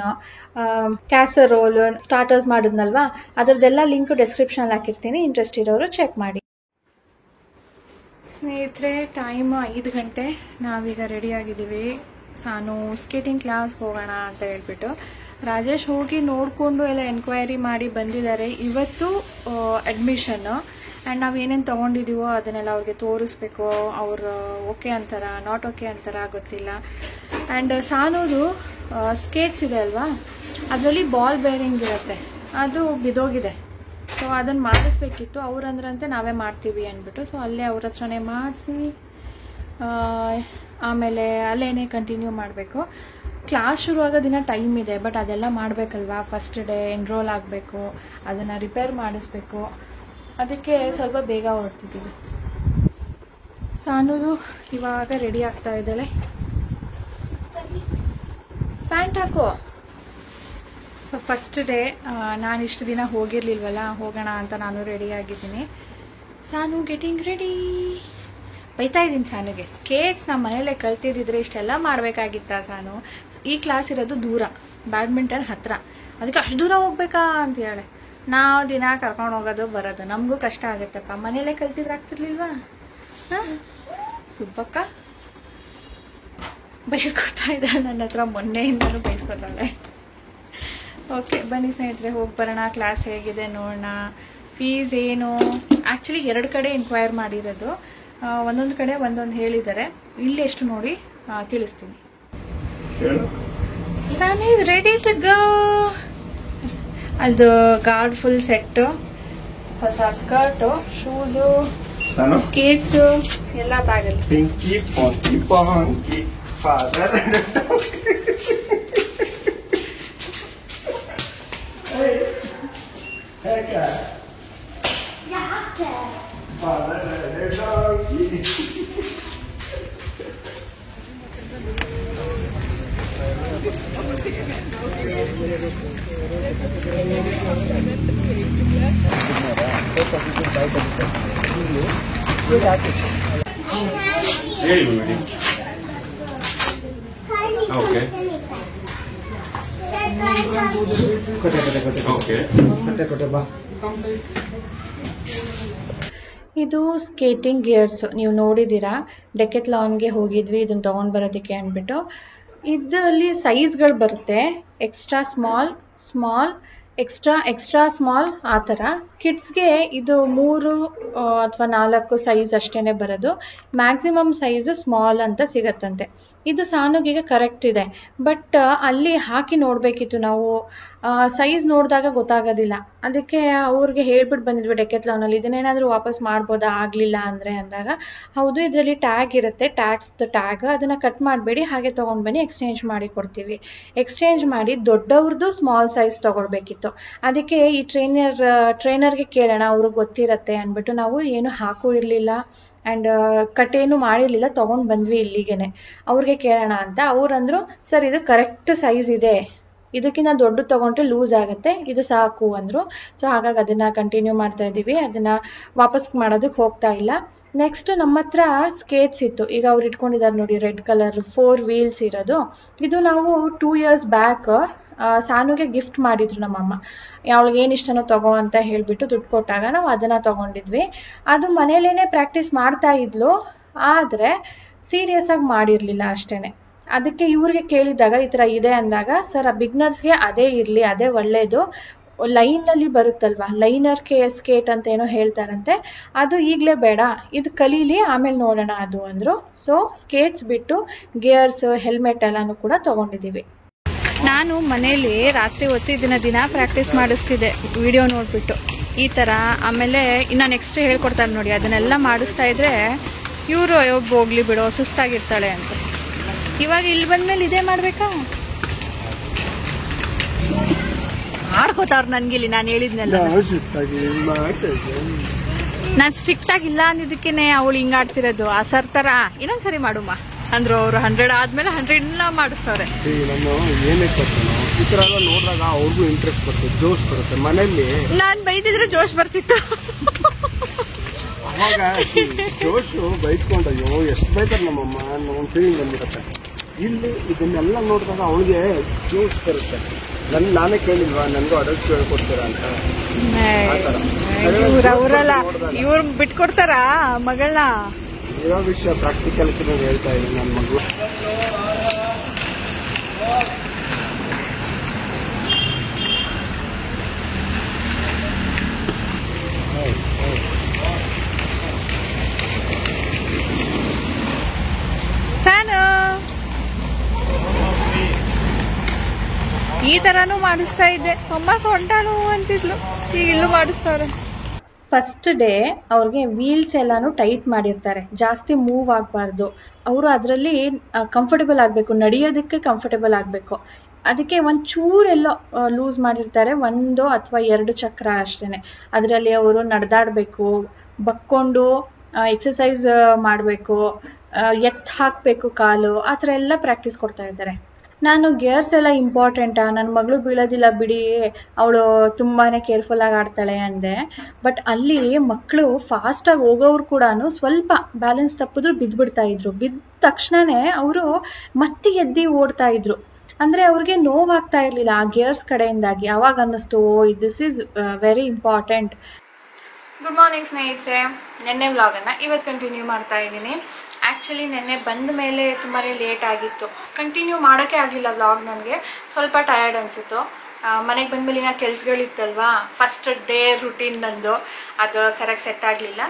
ಕ್ಯಾಸರೋಲ್, ಸ್ಟಾರ್ಟರ್ಸ್ ಮಾಡಿದ್ನಲ್ವಾ, ಅದರದ್ದೆಲ್ಲ ಲಿಂಕ್ ಡಿಸ್ಕ್ರಿಪ್ಷನಲ್ಲಿ ಹಾಕಿರ್ತೀನಿ. ಇಂಟ್ರೆಸ್ಟ್ ಇರೋರು ಚೆಕ್ ಮಾಡಿ. ಸ್ನೇಹಿತರೆ, ಟೈಮ್ 5 ಗಂಟೆ. ನಾವೀಗ ರೆಡಿ ಆಗಿದ್ದೀವಿ. ನಾನು ಸ್ಕೇಟಿಂಗ್ ಕ್ಲಾಸ್ಗೆ ಹೋಗೋಣ ಅಂತ ಹೇಳ್ಬಿಟ್ಟು ರಾಜೇಶ್ ಹೋಗಿ ನೋಡಿಕೊಂಡು ಎಲ್ಲ ಎನ್ಕ್ವೈರಿ ಮಾಡಿ ಬಂದಿದ್ದಾರೆ. ಇವತ್ತು ಅಡ್ಮಿಷನ್ನು. ಆ್ಯಂಡ್ ನಾವು ಏನೇನು ತೊಗೊಂಡಿದ್ದೀವೋ ಅದನ್ನೆಲ್ಲ ಅವ್ರಿಗೆ ತೋರಿಸ್ಬೇಕು. ಅವರು ಓಕೆ ಅಂತಾರ, ನಾಟ್ ಓಕೆ ಅಂತಾರ ಗೊತ್ತಿಲ್ಲ. ಆ್ಯಂಡ್ ಸಾನೂದು ಸ್ಕೇಟ್ಸ್ ಇದೆ ಅಲ್ವಾ, ಅದರಲ್ಲಿ ಬಾಲ್ ಬೇರಿಂಗ್ ಇರುತ್ತೆ, ಅದು ಬಿದೋಗಿದೆ. ಸೊ ಅದನ್ನು ಮಾಡಿಸ್ಬೇಕಿತ್ತು. ಅವ್ರಂದ್ರಂತೆ ನಾವೇ ಮಾಡ್ತೀವಿ ಅಂದ್ಬಿಟ್ಟು, ಸೊ ಅಲ್ಲೇ ಅವ್ರ ಹತ್ರನೇ ಮಾಡಿಸಿ ಆಮೇಲೆ ಅಲ್ಲೇನೇ ಕಂಟಿನ್ಯೂ ಮಾಡಬೇಕು. ಕ್ಲಾಸ್ ಶುರುವಾಗ ದಿನ ಟೈಮ್ ಇದೆ, ಬಟ್ ಅದೆಲ್ಲ ಮಾಡಬೇಕಲ್ವಾ. ಫಸ್ಟ್ ಡೇ ಎನ್ರೋಲ್ ಆಗಬೇಕು, ಅದನ್ನು ರಿಪೇರ್ ಮಾಡಿಸ್ಬೇಕು. ಅದಕ್ಕೆ ಸ್ವಲ್ಪ ಬೇಗ ಹೊರಡ್ತಿದ್ದೀವಿ. ಸಾನೂದು ಇವಾಗ ರೆಡಿ ಆಗ್ತಾ ಇದ್ದಾಳೆ. ಪ್ಯಾಂಟ್ ಹಾಕೋ. ಸೊ ಫಸ್ಟ್ ಡೇ, ನಾನು ಇಷ್ಟು ದಿನ ಹೋಗಿರ್ಲಿಲ್ವಲ್ಲ, ಹೋಗೋಣ ಅಂತ ನಾನು ರೆಡಿ ಆಗಿದ್ದೀನಿ. ಸಾನು ಗೆಟಿಂಗ್ ರೆಡಿ. ಬೈತಾ ಇದ್ದೀನಿ ಸಾನುಗೆ. ಸ್ಕೇಟ್ಸ್ ನಮ್ಮ ಮನೇಲೆ ಕಲ್ತಿದ್ದಿದ್ರೆ ಇಷ್ಟೆಲ್ಲ ಮಾಡಬೇಕಾಗಿತ್ತ ಸಾನು? ಈ ಕ್ಲಾಸ್ ಇರೋದು ದೂರ, ಬ್ಯಾಡ್ಮಿಂಟನ್ ಹತ್ರ, ಅದಕ್ಕೆ ಅಷ್ಟು ದೂರ ಹೋಗ್ಬೇಕಾ ಅಂತ ಹೇಳಿ ನಾವು ದಿನ ಕರ್ಕೊಂಡು ಹೋಗೋದು ಬರೋದು, ನಮಗೂ ಕಷ್ಟ ಆಗುತ್ತಪ್ಪ. ಮನೇಲೆ ಕಲ್ತಿದ್ರೆ ಆಗ್ತಿರ್ಲಿಲ್ವಾ? ಸುಬ್ಬಕ್ಕ ಬೈಸ್ಕೊತಾ ಇದ್ದಾಳೆ ನನ್ನ ಹತ್ರ, ಮೊನ್ನೆಯಿಂದನೂ ಬೈಸ್ಕೊತಾಳೆ. ಓಕೆ ಬನ್ನಿ ಸ್ನೇಹಿತರೆ, ಹೋಗಿ ಬರೋಣ. ಕ್ಲಾಸ್ ಹೇಗಿದೆ ನೋಡೋಣ. ಫೀಸ್ ಏನು? ಆ್ಯಕ್ಚುಲಿ 2 ಕಡೆ ಇನ್ಕ್ವೈರ್ ಮಾಡಿರೋದು, ಒಂದೊಂದು ಕಡೆ ಒಂದೊಂದು ಹೇಳಿದ್ದಾರೆ. ಇಲ್ಲಿ ಎಷ್ಟು ನೋಡಿ ತಿಳಿಸ್ತೀನಿ. ಸನ್ ಈಸ್ ರೆಡಿ ಟು ಗೋ. ಅದು ಗಾರ್ಡ್ ಫುಲ್ ಸೆಟ್ಟು, ಹೊಸ ಸ್ಕರ್ಟು, ಶೂಸು, ಸ್ಕೇಟ್ಸು ಎಲ್ಲ ಬ್ಯಾಗಲ್ಲಿ. ಪಿಂಕಿ ಪಾಂಕಿ ಪಾಂಕಿ ಫಾದರ್ ಇದು ಸ್ಕೇಟಿಂಗ್ ಗೇರ್ಸ್, ನೀವು ನೋಡಿದ್ದೀರಾ. ಡೆಕೆತ್ಲಾನ್ಗೆ ಹೋಗಿದ್ವಿ ಇದನ್ನ ತಗೊಂಡ್ ಬರೋದಕ್ಕೆ ಅಂದ್ಬಿಟ್ಟು. ಇದರಲ್ಲಿ ಸೈಜ್ಗಳು ಬರುತ್ತೆ, extra small, small, extra small, ಆ ಥರ. ಕಿಡ್ಸ್ಗೆ ಇದು 3 ಅಥವಾ 4 ಸೈಜ್ ಅಷ್ಟೇ ಬರೋದು. ಮ್ಯಾಕ್ಸಿಮಮ್ ಸೈಜ್ ಸ್ಮಾಲ್ ಅಂತ ಸಿಗತ್ತಂತೆ. ಇದು ಸಾನುಗಿಗೆ ಕರೆಕ್ಟ್ ಇದೆ, ಬಟ್ ಅಲ್ಲಿ ಹಾಕಿ ನೋಡಬೇಕಿತ್ತು ನಾವು. ಸೈಜ್ ನೋಡಿದಾಗ ಗೊತ್ತಾಗೋದಿಲ್ಲ, ಅದಕ್ಕೆ ಅವ್ರಿಗೆ ಹೇಳ್ಬಿಟ್ಟು ಬಂದಿದ್ವಿ ಡೆಕೆತ್ಲಾನಲ್ಲಿ, ಇದನ್ನೇನಾದರೂ ವಾಪಸ್ ಮಾಡ್ಬೋದಾ ಆಗಲಿಲ್ಲ ಅಂದರೆ ಅಂದಾಗ. ಹೌದು, ಇದರಲ್ಲಿ ಟ್ಯಾಗ್ ಇರುತ್ತೆ, ಟ್ಯಾಗ್, ಅದನ್ನು ಕಟ್ ಮಾಡಬೇಡಿ, ಹಾಗೆ ತೊಗೊಂಡು ಬನ್ನಿ, ಎಕ್ಸ್ಚೇಂಜ್ ಮಾಡಿ ಕೊಡ್ತೀವಿ. ಎಕ್ಸ್ಚೇಂಜ್ ಮಾಡಿ ದೊಡ್ಡವ್ರದ್ದು ಸ್ಮಾಲ್ ಸೈಜ್ ತೊಗೊಳ್ಬೇಕಿತ್ತು. ಅದಕ್ಕೆ ಈ ಟ್ರೈನರ್ಗೆ ಕೇಳೋಣ, ಅವ್ರಿಗೆ ಗೊತ್ತಿರತ್ತೆ ಅಂದ್ಬಿಟ್ಟು ನಾವು ಏನು ಹಾಕೂ ಇರಲಿಲ್ಲ ಆ್ಯಂಡ್ ಕಟೇನು ಮಾಡಿರಲಿಲ್ಲ, ತೊಗೊಂಡು ಬಂದ್ವಿ ಇಲ್ಲಿಗೆ. ಅವ್ರಿಗೆ ಕೇಳೋಣ ಅಂತ ಅವ್ರಂದ್ರು, ಸರ್ ಇದು ಕರೆಕ್ಟ್ ಸೈಜ್ ಇದೆ, ಇದಕ್ಕಿಂತ ದೊಡ್ಡ ತೊಗೊಂಡ್ರೆ ಲೂಸ್ ಆಗುತ್ತೆ, ಇದು ಸಾಕು ಅಂದರು. ಸೊ ಹಾಗಾಗಿ ಅದನ್ನು ಕಂಟಿನ್ಯೂ ಮಾಡ್ತಾ ಇದ್ದೀವಿ, ಅದನ್ನು ವಾಪಸ್ ಮಾಡೋದಕ್ಕೆ ಹೋಗ್ತಾ ಇಲ್ಲ. ನೆಕ್ಸ್ಟ್ ನಮ್ಮ ಹತ್ರ ಸ್ಕೇಟ್ಸ್ ಇತ್ತು, ಈಗ ಅವ್ರು ಇಟ್ಕೊಂಡಿದ್ದಾರೆ ನೋಡಿ, ರೆಡ್ ಕಲರ್ 4 ವೀಲ್ಸ್ ಇರೋದು. ಇದು ನಾವು 2 years ಬ್ಯಾಕ್ ಸಾನುಗೆ ಗಿಫ್ಟ್ ಮಾಡಿದ್ರು ನಮ್ಮಮ್ಮ. ಅವಳಿಗೆ ಏನು ಇಷ್ಟನೋ ತಗೋ ಅಂತ ಹೇಳಿಬಿಟ್ಟು ದುಡ್ಡು ಕೊಟ್ಟಾಗ ನಾವು ಅದನ್ನು ತೊಗೊಂಡಿದ್ವಿ. ಅದು ಮನೇಲೇ ಪ್ರಾಕ್ಟೀಸ್ ಮಾಡ್ತಾ ಇದ್ಲು, ಆದರೆ ಸೀರಿಯಸ್ ಆಗಿ ಮಾಡಿರಲಿಲ್ಲ ಅಷ್ಟೇ. ಅದಕ್ಕೆ ಇವ್ರಿಗೆ ಕೇಳಿದಾಗ ಈ ಥರ ಇದೆ ಅಂದಾಗ, ಸರ್ ಬಿಗ್ನರ್ಸ್ಗೆ ಅದೇ ಇರಲಿ, ಅದೇ ಒಳ್ಳೆಯದು, ಲೈನಲ್ಲಿ ಬರುತ್ತಲ್ವಾ, ಲೈನರ್ ಸ್ಕೇಟ್ ಅಂತ ಏನೋ ಹೇಳ್ತಾರಂತೆ, ಅದು ಈಗಲೇ ಬೇಡ, ಇದು ಕಲೀಲಿ ಆಮೇಲೆ ನೋಡೋಣ ಅದು ಅಂದರು. ಸೊ ಸ್ಕೇಟ್ಸ್ ಬಿಟ್ಟು ಗೇರ್ಸ್, ಹೆಲ್ಮೆಟ್ ಎಲ್ಲನೂ ಕೂಡ ತೊಗೊಂಡಿದ್ದೀವಿ. ನಾನು ಮನೇಲಿ ರಾತ್ರಿ ಹೊತ್ತು ಇದನ್ನ ದಿನ ಪ್ರಾಕ್ಟೀಸ್ ಮಾಡಿಸ್ತಿದ್ದೆ, ವಿಡಿಯೋ ನೋಡಿಬಿಟ್ಟು ಈ ಥರ. ಆಮೇಲೆ ಇನ್ನು ನೆಕ್ಸ್ಟ್ ಹೇಳ್ಕೊಡ್ತಾರೆ ನೋಡಿ, ಅದನ್ನೆಲ್ಲ ಮಾಡಿಸ್ತಾ ಇದ್ರೆ ಇವರು ಹೋಗ್ಲಿ ಬಿಡೋ ಸುಸ್ತಾಗಿರ್ತಾಳೆ ಅಂತ. ಇವಾಗ ಇಲ್ಲಿ ಬಂದ್ಮೇಲೆ ಇದೇ ಮಾಡಬೇಕಾ? ಆಡ್ಕೋತಾವ್ರು ನನಗಿಲ್ಲಿ, ನಾನು ಹೇಳಿದ್ನಲ್ಲ, ನಾನು ಸ್ಟ್ರಿಕ್ಟ್ ಆಗಿಲ್ಲ ಅಂದಿದ್ದಕ್ಕೇನೆ ಅವಳು ಹಿಂಗೆ ಆಡ್ತಿರೋದು. ಆ ಸರ್ ಥರ ಇನ್ನೊಂದ್ಸರಿ ಮಾಡುಮ್ಮ ಅಂದ್ರು ಅವರು. 100 ಆದ್ಮೇಲೆ 100 ಮಾಡಿಸ್ತಾರೆ. ಈ ತರ ಎಲ್ಲ ನೋಡಿದಾಗ ಅವ್ರಿಗೂ ಇಂಟ್ರೆಸ್ಟ್ ಬರುತ್ತೆ, ಜೋಶ್ ಬರುತ್ತೆ. ಮನೆಯಲ್ಲಿ ನಾನು ಬೈದಿದ್ರೆ ಜೋಶ್ ಬರ್ತಿತ್ತು, ಅವಾಗ ಜೋಶು ಬೈಸ್ಕೊಂಡು ಅಯ್ಯೋ ಎಷ್ಟು ಬೈತಾರೆ ನಮ್ಮಮ್ಮ ಅನ್ನೋ ಒಂದು ಫೀಲಿಂಗ್ ಬಂದಿರುತ್ತೆ. ಇಲ್ಲಿ ಇದನ್ನೆಲ್ಲ ನೋಡಿದಾಗ ಅವಳಿಗೆ ಜೋಶ್ ಬರುತ್ತೆ. ನಾನೇ ಕೇಳಿಲ್ವಾ, ನನಗೂ ಅಡಲ್ಟ್ಸ್ ಹೇಳ್ಕೊಡ್ತೀರಾ ಅಂತ. ಅವರಲ್ಲ ಇವ್ರು ಬಿಟ್ಕೊಡ್ತಾರ ಮಗಳನ್ನ. ಇರೋ ವಿಷಯ ಪ್ರಾಕ್ಟಿಕಲ್ ಹೇಳ್ತಾ ಇದ್ದೀನಿ ನನ್ನ ಮಗು. ಸಾನು ಈ ತರಾನು ಮಾಡಿಸ್ತಾ ಇದ್ದೆ, ಅಮ್ಮ ಸೊಂಟಾನು ಅಂತಿದ್ಲು, ಈಗ ಇಲ್ಲೂ ಮಾಡಿಸ್ತಾರೆ. ಫಸ್ಟ್ ಡೇ ಅವ್ರಿಗೆ ವೀಲ್ಸ್ ಎಲ್ಲಾನು ಟೈಟ್ ಮಾಡಿರ್ತಾರೆ, ಜಾಸ್ತಿ ಮೂವ್ ಆಗಬಾರ್ದು. ಅವರು ಅದರಲ್ಲಿ ಕಂಫರ್ಟೇಬಲ್ ಆಗಬೇಕು, ನಡೆಯೋದಕ್ಕೆ ಕಂಫರ್ಟೇಬಲ್ ಆಗಬೇಕು. ಅದಕ್ಕೆ ಒಂಚೂರೆಲ್ಲೋ ಲೂಸ್ ಮಾಡಿರ್ತಾರೆ, 1 ಅಥವಾ 2 ಚಕ್ರ ಅಷ್ಟೇ. ಅದರಲ್ಲಿ ಅವರು ನಡೆದಾಡಬೇಕು, ಬಕ್ಕೊಂಡು ಎಕ್ಸಸೈಸ್ ಮಾಡಬೇಕು, ಎತ್ತು ಹಾಕಬೇಕು ಕಾಲು, ಆ ಥರ ಎಲ್ಲ ಪ್ರಾಕ್ಟೀಸ್ ಕೊಡ್ತಾ ಇದ್ದಾರೆ. ನಾನು ಗೇರ್ಸ್ ಎಲ್ಲ ಇಂಪಾರ್ಟೆಂಟಾ, ನನ್ನ ಮಗಳು ಬೀಳೋದಿಲ್ಲ ಬಿಡಿ, ಅವಳು ತುಂಬಾ ಕೇರ್ಫುಲ್ಲಾಗಿ ಆಡ್ತಾಳೆ ಅಂದೆ. ಬಟ್ ಅಲ್ಲಿ ಮಕ್ಕಳು ಫಾಸ್ಟಾಗಿ ಹೋಗೋರು ಕೂಡ ಸ್ವಲ್ಪ ಬ್ಯಾಲೆನ್ಸ್ ತಪ್ಪಿದ್ರು ಬಿದ್ದುಬಿಡ್ತಾ ಇದ್ರು. ಬಿದ್ದ ತಕ್ಷಣನೇ ಅವರು ಮತ್ತೆ ಎದ್ದು ಓಡ್ತಾ ಇದ್ರು. ಅಂದರೆ ಅವ್ರಿಗೆ ನೋವಾಗ್ತಾ ಇರಲಿಲ್ಲ ಆ ಗೇರ್ಸ್ ಕಡೆಯಿಂದಾಗಿ. ಆವಾಗ ಅನ್ನಿಸ್ತು, this is very important. Good morning ಸ್ನೇಹಿತರೆ, ನೆನ್ನೆ ವ್ಲಾಗನ್ನು ಇವತ್ತು ಕಂಟಿನ್ಯೂ ಮಾಡ್ತಾ ಇದ್ದೀನಿ. ಆ್ಯಕ್ಚುಲಿ ನೆನ್ನೆ ಬಂದ ಮೇಲೆ ತುಂಬಾ ಲೇಟ್ ಆಗಿತ್ತು, ಕಂಟಿನ್ಯೂ ಮಾಡೋಕ್ಕೆ ಆಗಲಿಲ್ಲ ವ್ಲಾಗ್. ನನಗೆ ಸ್ವಲ್ಪ ಟಯರ್ಡ್ ಅನಿಸಿತ್ತು. ಮನೆಗೆ ಬಂದಮೇಲೆ ಈಗ ಕೆಲಸಗಳಿತ್ತಲ್ವಾ, ಫಸ್ಟ್ ಡೇ ರುಟೀನ್ ನಂದು, ಅದು ಸರಿಯಾಗಿ ಸೆಟ್ ಆಗಲಿಲ್ಲ,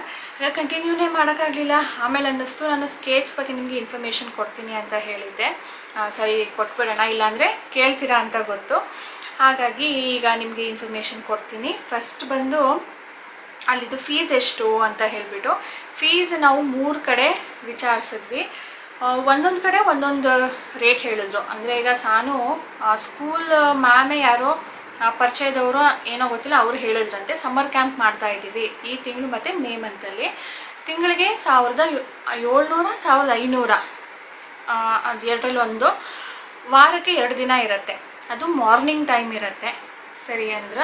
ಕಂಟಿನ್ಯೂನೇ ಮಾಡೋಕ್ಕಾಗಲಿಲ್ಲ. ಆಮೇಲೆ ಅನ್ನಿಸ್ತು ನಾನು ಸ್ಕೆಚ್ ಬಗ್ಗೆ ನಿಮಗೆ ಇನ್ಫಾರ್ಮೇಷನ್ ಕೊಡ್ತೀನಿ ಅಂತ ಹೇಳಿದ್ದೆ. ಸರಿ ಕೊಟ್ಬಿಡೋಣ, ಇಲ್ಲಾಂದರೆ ಕೇಳ್ತೀರಾ ಅಂತ ಗೊತ್ತು. ಹಾಗಾಗಿ ಈಗ ನಿಮಗೆ ಇನ್ಫಾರ್ಮೇಷನ್ ಕೊಡ್ತೀನಿ. ಫಸ್ಟ್ ಬಂದು ಅಲ್ಲಿದ್ದು ಫೀಸ್ ಎಷ್ಟು ಅಂತ ಹೇಳಿಬಿಟ್ಟು, ಫೀಸ್ ನಾವು 3 ಕಡೆ ವಿಚಾರಿಸಿದ್ವಿ. ಒಂದೊಂದು ಕಡೆ ಒಂದೊಂದು ರೇಟ್ ಹೇಳಿದ್ರು. ಅಂದರೆ ಈಗ ಸಾನು ಸ್ಕೂಲ್ ಮ್ಯಾಮೇ ಯಾರೋ ಪರಿಚಯದವರು ಏನೋ ಗೊತ್ತಿಲ್ಲ, ಅವರು ಹೇಳಿದ್ರಂತೆ ಸಮ್ಮರ್ ಕ್ಯಾಂಪ್ ಮಾಡ್ತಾ ಇದ್ದೀವಿ ಈ ತಿಂಗಳು ಮತ್ತು ಮೇ ಮಂತಲ್ಲಿ. ತಿಂಗಳಿಗೆ 1700 1500 ಅದು ಎರಡರಲ್ಲಿ ಒಂದು. ವಾರಕ್ಕೆ 2 ದಿನ ಇರುತ್ತೆ, ಅದು ಮಾರ್ನಿಂಗ್ ಟೈಮ್ ಇರುತ್ತೆ. ಸರಿ ಅಂದ್ರೆ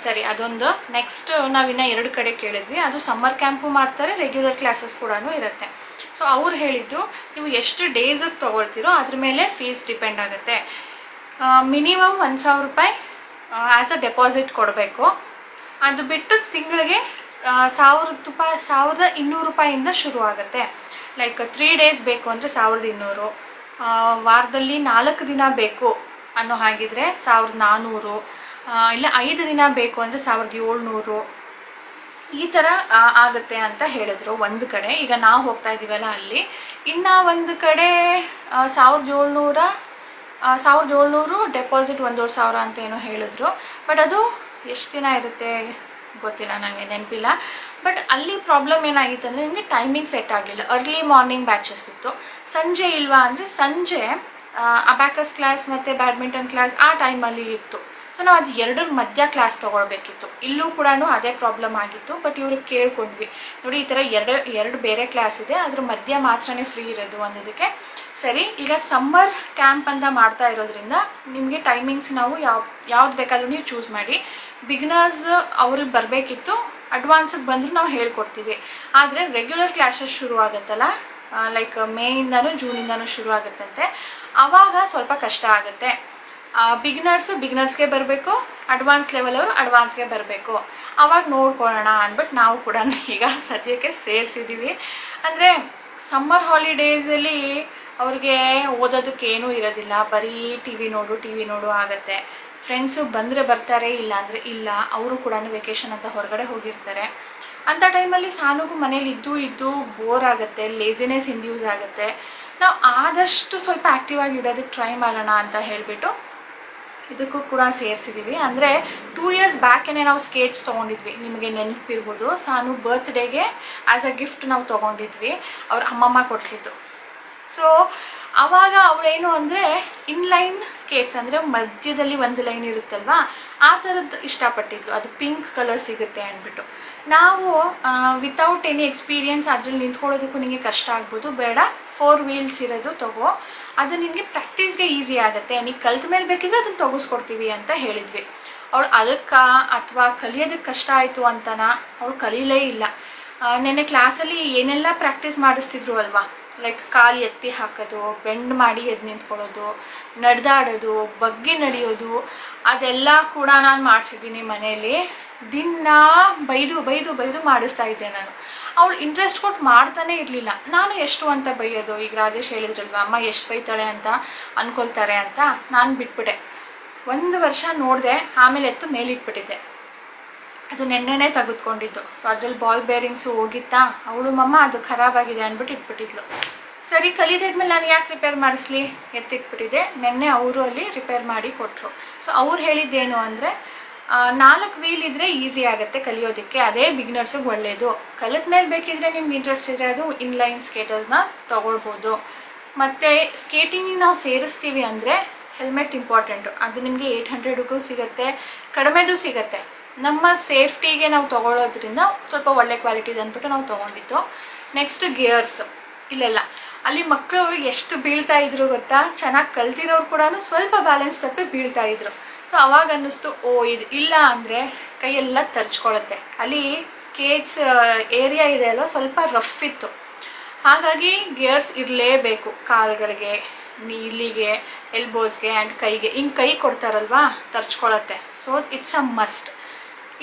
ಸರಿ, ಅದೊಂದು. ನೆಕ್ಸ್ಟ್ ನಾವಿನ್ನ 2 ಕಡೆ ಕೇಳಿದ್ವಿ, ಅದು ಸಮ್ಮರ್ ಕ್ಯಾಂಪು ಮಾಡ್ತಾರೆ, ರೆಗ್ಯುಲರ್ ಕ್ಲಾಸಸ್ ಕೂಡ ಇರುತ್ತೆ. ಸೊ ಅವ್ರು ಹೇಳಿದ್ದು, ನೀವು ಎಷ್ಟು ಡೇಸಿಗೆ ತೊಗೊಳ್ತೀರೋ ಅದ್ರ ಮೇಲೆ ಫೀಸ್ ಡಿಪೆಂಡ್ ಆಗುತ್ತೆ. ಮಿನಿಮಮ್ 1000 ರೂಪಾಯಿ ಆ್ಯಸ್ ಅ ಡೆಪಾಸಿಟ್ ಕೊಡಬೇಕು. ಅದು ಬಿಟ್ಟು ತಿಂಗಳಿಗೆ 1200 ರೂಪಾಯಿಂದ ಶುರು ಆಗುತ್ತೆ. ಲೈಕ್ 3 ಡೇಸ್ ಬೇಕು ಅಂದರೆ 1200, ವಾರದಲ್ಲಿ 4 ದಿನ ಬೇಕು ಅನ್ನೋ ಹಾಗಿದ್ರೆ 1400, ಇಲ್ಲ 5 ದಿನ ಬೇಕು ಅಂದರೆ 1700, ಈ ಥರ ಆಗುತ್ತೆ ಅಂತ ಹೇಳಿದ್ರು ಒಂದು ಕಡೆ. ಈಗ ನಾವು ಹೋಗ್ತಾ ಇದ್ದೀವಲ್ಲ ಅಲ್ಲಿ. ಇನ್ನು ಒಂದು ಕಡೆ 1700 ಡೆಪಾಸಿಟ್ 1500 ಅಂತ ಏನೋ ಹೇಳಿದ್ರು. ಬಟ್ ಅದು ಎಷ್ಟು ದಿನ ಇರುತ್ತೆ ಗೊತ್ತಿಲ್ಲ, ನನಗೆ ನೆನಪಿಲ್ಲ. ಬಟ್ ಅಲ್ಲಿ ಪ್ರಾಬ್ಲಮ್ ಏನಾಗಿತ್ತು ಅಂದರೆ ನಿಮಗೆ ಟೈಮಿಂಗ್ ಸೆಟ್ ಆಗಲಿಲ್ಲ. ಅರ್ಲಿ ಮಾರ್ನಿಂಗ್ ಬ್ಯಾಚಸ್ ಇತ್ತು, ಸಂಜೆ ಇಲ್ವಾ ಅಂದರೆ ಸಂಜೆ ಅಬ್ಯಾಕಸ್ ಕ್ಲಾಸ್ ಮತ್ತು ಬ್ಯಾಡ್ಮಿಂಟನ್ ಕ್ಲಾಸ್ ಆ ಟೈಮಲ್ಲಿ ಇತ್ತು. ಸೊ ನಾವು ಅದು 2 ಮಧ್ಯ ಕ್ಲಾಸ್ ತೊಗೊಳ್ಬೇಕಿತ್ತು. ಇಲ್ಲೂ ಕೂಡ ಅದೇ ಪ್ರಾಬ್ಲಮ್ ಆಗಿತ್ತು. ಬಟ್ ಇವ್ರಿಗೆ ಕೇಳ್ಕೊಂಡ್ವಿ, ನೋಡಿ ಈ ಥರ ಎರಡು ಬೇರೆ ಕ್ಲಾಸ್ ಇದೆ, ಅದ್ರ ಮಧ್ಯ ಮಾತ್ರನೇ ಫ್ರೀ ಇರೋದು ಅನ್ನೋದಕ್ಕೆ. ಸರಿ, ಈಗ ಸಮ್ಮರ್ ಕ್ಯಾಂಪ್ ಅಂತ ಮಾಡ್ತಾ ಇರೋದ್ರಿಂದ ನಿಮಗೆ ಟೈಮಿಂಗ್ಸ್ ನಾವು ಯಾವ್ದು ಬೇಕಾದರೂ ನೀವು ಚೂಸ್ ಮಾಡಿ. ಬಿಗಿನರ್ಸ್ ಅವ್ರಿಗೆ ಬರಬೇಕಿತ್ತು, ಅಡ್ವಾನ್ಸಿಗೆ ಬಂದರೂ ನಾವು ಹೇಳ್ಕೊಡ್ತೀವಿ. ಆದರೆ ರೆಗ್ಯುಲರ್ ಕ್ಲಾಸಸ್ ಶುರು ಆಗುತ್ತಲ್ಲ, ಲೈಕ್ ಮೇಯಿಂದನೂ ಜೂನಿಂದನೂ ಶುರು ಆಗುತ್ತಂತೆ, ಆವಾಗ ಸ್ವಲ್ಪ ಕಷ್ಟ ಆಗುತ್ತೆ. ಬಿಗಿನರ್ಸ್ಗೆ ಬರಬೇಕು, ಅಡ್ವಾನ್ಸ್ ಲೆವೆಲ್ ಅವರು ಅಡ್ವಾನ್ಸ್ಗೆ ಬರಬೇಕು. ಆವಾಗ ನೋಡ್ಕೊಳ್ಳೋಣ ಅಂದ್ಬಿಟ್ಟು ನಾವು ಕೂಡ ಈಗ ಸದ್ಯಕ್ಕೆ ಸೇರಿಸಿದ್ದೀವಿ. ಅಂದರೆ ಸಮ್ಮರ್ ಹಾಲಿಡೇಸಲ್ಲಿ ಅವ್ರಿಗೆ ಓದೋದಕ್ಕೆ ಏನೂ ಇರೋದಿಲ್ಲ, ಬರೀ ಟಿ ವಿ ನೋಡು ಆಗುತ್ತೆ. ಫ್ರೆಂಡ್ಸು ಬಂದರೆ ಬರ್ತಾರೆ, ಇಲ್ಲ ಅಂದರೆ ಇಲ್ಲ. ಅವರು ಕೂಡ ವೆಕೇಷನ್ ಅಂತ ಹೊರಗಡೆ ಹೋಗಿರ್ತಾರೆ. ಅಂಥ ಟೈಮಲ್ಲಿ ಸಾನುಗೂ ಮನೇಲಿ ಇದ್ದು ಬೋರ್ ಆಗುತ್ತೆ, ಲೇಸಿನೆಸ್ ಇಂಡ್ಯೂಸ್ ಆಗುತ್ತೆ. ನಾವು ಆದಷ್ಟು ಸ್ವಲ್ಪ ಆ್ಯಕ್ಟಿವ್ ಆಗಿ ಇಡೋದಕ್ಕೆ ಟ್ರೈ ಮಾಡೋಣ ಅಂತ ಹೇಳಿಬಿಟ್ಟು ಇದಕ್ಕೂ ಕೂಡ ಸೇರಿಸಿದ್ದೀವಿ. ಅಂದರೆ 2 years ಬ್ಯಾಕೇನೆ ನಾವು ಸ್ಕೆಚ್ ತೊಗೊಂಡಿದ್ವಿ, ನಿಮಗೆ ನೆನಪಿರ್ಬೋದು. ಸಾನು ಬರ್ತ್ಡೇಗೆ ಆ್ಯಸ್ ಅ ಗಿಫ್ಟ್ ನಾವು ತೊಗೊಂಡಿದ್ವಿ, ಅವ್ರ ಅಮ್ಮಮ್ಮ ಕೊಡಿಸಿದ್ದು. ಸೊ ಆವಾಗ ಅವಳೇನು ಅಂದರೆ ಇನ್ಲೈನ್ ಸ್ಕೇಟ್ಸ್, ಅಂದರೆ ಮಧ್ಯದಲ್ಲಿ ಒಂದು ಲೈನ್ ಇರುತ್ತಲ್ವಾ, ಆ ಥರದ್ದು ಇಷ್ಟಪಟ್ಟಿದ್ಲು. ಅದು ಪಿಂಕ್ ಕಲರ್ ಸಿಗುತ್ತೆ ಅಂದ್ಬಿಟ್ಟು. ನಾವು ವಿತೌಟ್ ಎನಿ ಎಕ್ಸ್ಪೀರಿಯನ್ಸ್ ಅದ್ರಲ್ಲಿ ನಿಂತ್ಕೊಳ್ಳೋದಕ್ಕೂ ನಿಮಗೆ ಕಷ್ಟ ಆಗ್ಬೋದು, ಬೇಡ 4 wheels ಇರೋದು ತಗೋ, ಅದು ನಿನಗೆ ಪ್ರಾಕ್ಟೀಸ್ಗೆ ಈಸಿ ಆಗುತ್ತೆ, ನೀನು ಕಲ್ತ ಮೇಲೆ ಬೇಕಿದ್ರೆ ಅದನ್ನು ತೊಗಿಸ್ಕೊಡ್ತೀವಿ ಅಂತ ಹೇಳಿದ್ವಿ. ಅವಳು ಅದಕ್ಕೆ ಅಥವಾ ಕಲಿಯೋದಕ್ಕೆ ಕಷ್ಟ ಆಯಿತು ಅಂತನಾ ಅವಳು ಕಲೀಲೇ ಇಲ್ಲ. ನೆನ್ನೆ ಕ್ಲಾಸಲ್ಲಿ ಏನೆಲ್ಲ ಪ್ರಾಕ್ಟೀಸ್ ಮಾಡಿಸ್ತಿದ್ರು ಅಲ್ವಾ, ಲೈಕ್ ಕಾಲು ಎತ್ತಿ ಹಾಕೋದು, ಬೆಂಡ್ ಮಾಡಿ ಎದ್ದು ನಿಂತ್ಕೊಳ್ಳೋದು, ನಡೆದಾಡೋದು, ಬಗ್ಗಿ ನಡೆಯೋದು, ಅದೆಲ್ಲ ಕೂಡ ನಾನು ಮಾಡಿಸಿದ್ದೀನಿ ಮನೆಯಲ್ಲಿ. ದಿನ ಬೈದು ಮಾಡಿಸ್ತಾ ಇದ್ದೆ ನಾನು. ಅವಳು ಇಂಟ್ರೆಸ್ಟ್ ಕೊಟ್ಟು ಮಾಡ್ತಾನೆ ಇರಲಿಲ್ಲ. ನಾನು ಎಷ್ಟು ಅಂತ ಬೈಯೋದು, ಈಗ ರಾಜೇಶ್ ಹೇಳಿದ್ರಲ್ವ ಅಮ್ಮ ಎಷ್ಟು ಬೈತಾಳೆ ಅಂತ ಅಂದ್ಕೊಳ್ತಾರೆ ಅಂತ, ನಾನು ಬಿಟ್ಬಿಟ್ಟೆ. 1 ವರ್ಷ ನೋಡಿದೆ, ಆಮೇಲೆ ಎತ್ತು ಮೇಲಿಟ್ಬಿಟ್ಟಿದ್ದೆ. ಅದು ನೆನ್ನೆನೇ ತೆಗೆದುಕೊಂಡಿದ್ದು. ಸೊ ಅದ್ರಲ್ಲಿ ಬಾಲ್ ಬೇರಿಂಗ್ಸು ಹೋಗಿತ್ತಾ, ಅವಳು ಮಮ್ಮ ಅದು ಖರಾಬಾಗಿದೆ ಅಂದ್ಬಿಟ್ಟು ಇಟ್ಬಿಟ್ಟಿದ್ಲು. ಸರಿ, ಕಲಿದಾದ್ಮೇಲೆ ನಾನು ಯಾಕೆ ರಿಪೇರ್ ಮಾಡಿಸ್ಲಿ, ಎತ್ತಿಟ್ಬಿಟ್ಟಿದ್ದೆ. ನೆನ್ನೆ ಅವರು ಅಲ್ಲಿ ರಿಪೇರ್ ಮಾಡಿ ಕೊಟ್ಟರು. ಸೊ ಅವ್ರು ಹೇಳಿದ್ದೇನು ಅಂದರೆ 4 wheel ಇದ್ದರೆ ಈಸಿ ಆಗುತ್ತೆ ಕಲಿಯೋದಕ್ಕೆ, ಅದೇ ಬಿಗಿನರ್ಸಿಗೆ ಒಳ್ಳೆಯದು. ಕಲಿತ ಮೇಲೆ ಬೇಕಿದ್ರೆ ನಿಮ್ಗೆ ಇಂಟ್ರೆಸ್ಟ್ ಇದ್ದರೆ ಅದು ಇನ್ಲೈನ್ ಸ್ಕೇಟರ್ಸ್ನ ತೊಗೊಳ್ಬೋದು. ಮತ್ತು ಸ್ಕೇಟಿಂಗ್ ನಾವು ಸೇರಿಸ್ತೀವಿ ಅಂದರೆ ಹೆಲ್ಮೆಟ್ ಇಂಪಾರ್ಟೆಂಟು. ಅದು ನಿಮಗೆ 800ಗೂ ಸಿಗುತ್ತೆ, ಕಡಿಮೆದು ಸಿಗುತ್ತೆ. ನಮ್ಮ ಸೇಫ್ಟಿಗೆ ನಾವು ತೊಗೊಳ್ಳೋದ್ರಿಂದ ಸ್ವಲ್ಪ ಒಳ್ಳೆ ಕ್ವಾಲಿಟಿದು ಅಂದ್ಬಿಟ್ಟು ನಾವು ತೊಗೊಂಡಿದ್ದು. ನೆಕ್ಸ್ಟ್ ಗೇರ್ಸ್, ಇಲ್ಲೆಲ್ಲ ಅಲ್ಲಿ ಮಕ್ಕಳು ಎಷ್ಟು ಬೀಳ್ತಾ ಇದ್ರು ಗೊತ್ತಾ, ಚೆನ್ನಾಗಿ ಕಲ್ತಿರೋರು ಕೂಡ ಸ್ವಲ್ಪ ಬ್ಯಾಲೆನ್ಸ್ ತಪ್ಪಿ ಬೀಳ್ತಾ ಇದ್ರು. ಸೊ ಅವಾಗ ಅನ್ನಿಸ್ತು ಇದು ಇಲ್ಲ ಅಂದರೆ ಕೈಯೆಲ್ಲ ತರ್ಚ್ಕೊಳುತ್ತೆ. ಅಲ್ಲಿ ಸ್ಕೇಟ್ಸ್ ಏರಿಯಾ ಇದೆ ಅಲ್ವ, ಸ್ವಲ್ಪ ರಫ್ ಇತ್ತು. ಹಾಗಾಗಿ ಗೇರ್ಸ್ ಇರಲೇಬೇಕು ಕಾಲುಗಳಿಗೆ, ಇಲ್ಲಿಗೆ, ಎಲ್ಬೋಸ್ಗೆ ಆ್ಯಂಡ್ ಕೈಗೆ. ಹಿಂಗೆ ಕೈ ಕೊಡ್ತಾರಲ್ವಾ, ತರ್ಚ್ಕೊಳತ್ತೆ. So it's a must.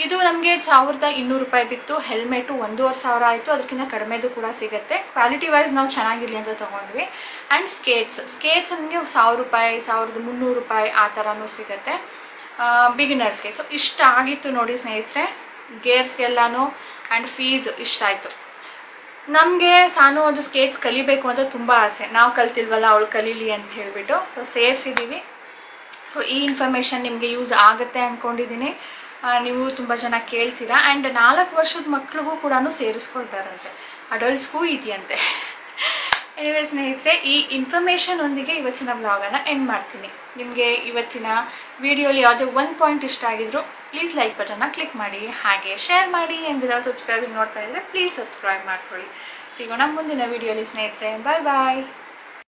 ಇದು ನಮಗೆ 1200 ರೂಪಾಯಿ ಬಿತ್ತು. ಹೆಲ್ಮೆಟು 1500 ಆಯಿತು. ಅದಕ್ಕಿಂತ ಕಡಿಮೆದು ಕೂಡ ಸಿಗುತ್ತೆ. ಕ್ವಾಲಿಟಿ ವೈಸ್ ನಾವು ಚೆನ್ನಾಗಿರಲಿ ಅಂತ ತೊಗೊಂಡ್ವಿ. ಆ್ಯಂಡ್ ಸ್ಕೇಟ್ಸ್ ನಮಗೆ 1000 ರೂಪಾಯಿ, 1300 ರೂಪಾಯಿ ಆ ಥರನೂ ಸಿಗುತ್ತೆ ಬಿಗಿನರ್ಸ್ಗೆ. ಸೊ ಇಷ್ಟ ಆಗಿತ್ತು ನೋಡಿ ಸ್ನೇಹಿತರೆ, ಗೇರ್ಸ್ಗೆಲ್ಲನೂ. ಆ್ಯಂಡ್ ಫೀಸ್ ಇಷ್ಟ ಆಯಿತು ನಮಗೆ. ಸಾನು ಅದು ಸ್ಕೇಟ್ಸ್ ಕಲಿಬೇಕು ಅಂತ ತುಂಬ ಆಸೆ. ನಾವು ಕಲ್ತಿಲ್ವಲ್ಲ, ಅವಳು ಕಲೀಲಿ ಅಂತ ಹೇಳಿಬಿಟ್ಟು ಸೊ ಸೇರಿಸಿದ್ದೀವಿ. ಸೊ ಈ ಇನ್ಫಾರ್ಮೇಷನ್ ನಿಮಗೆ ಯೂಸ್ ಆಗುತ್ತೆ ಅಂದ್ಕೊಂಡಿದ್ದೀನಿ. ನೀವು ತುಂಬ ಜನ ಕೇಳ್ತೀರಾ. ಆ್ಯಂಡ್ 4 ವರ್ಷದ ಮಕ್ಳಿಗೂ ಕೂಡ ಸೇರಿಸ್ಕೊಳ್ತಾರಂತೆ, ಅಡಲ್ಟ್ಸ್ಗೂ ಇದೆಯಂತೆ. ಎನಿವೇ ಸ್ನೇಹಿತರೆ, ಈ ಇನ್ಫಾರ್ಮೇಷನ್ ಒಂದಿಗೆ ಇವತ್ತಿನ ವ್ಲಾಗನ್ನು ಎಂಡ್ ಮಾಡ್ತೀನಿ. ನಿಮಗೆ ಇವತ್ತಿನ ವಿಡಿಯೋಲಿ ಯಾವುದೇ ಒಂದು ಪಾಯಿಂಟ್ ಇಷ್ಟ ಆಗಿದ್ರು ಪ್ಲೀಸ್ ಲೈಕ್ ಬಟನ್ನ ಕ್ಲಿಕ್ ಮಾಡಿ, ಹಾಗೆ ಶೇರ್ ಮಾಡಿ. ಆ್ಯಂಡ್ ವಿದೌಟ್ ಸಬ್ಸ್ಕ್ರೈಬಿಂಗ್ ನೋಡ್ತಾ ಇದ್ದರೆ ಪ್ಲೀಸ್ ಸಬ್ಸ್ಕ್ರೈಬ್ ಮಾಡ್ಕೊಳ್ಳಿ. ಸಿಗೋಣ ಮುಂದಿನ ವಿಡಿಯೋಲಿ ಸ್ನೇಹಿತರೆ. ಬಾಯ್ ಬಾಯ್.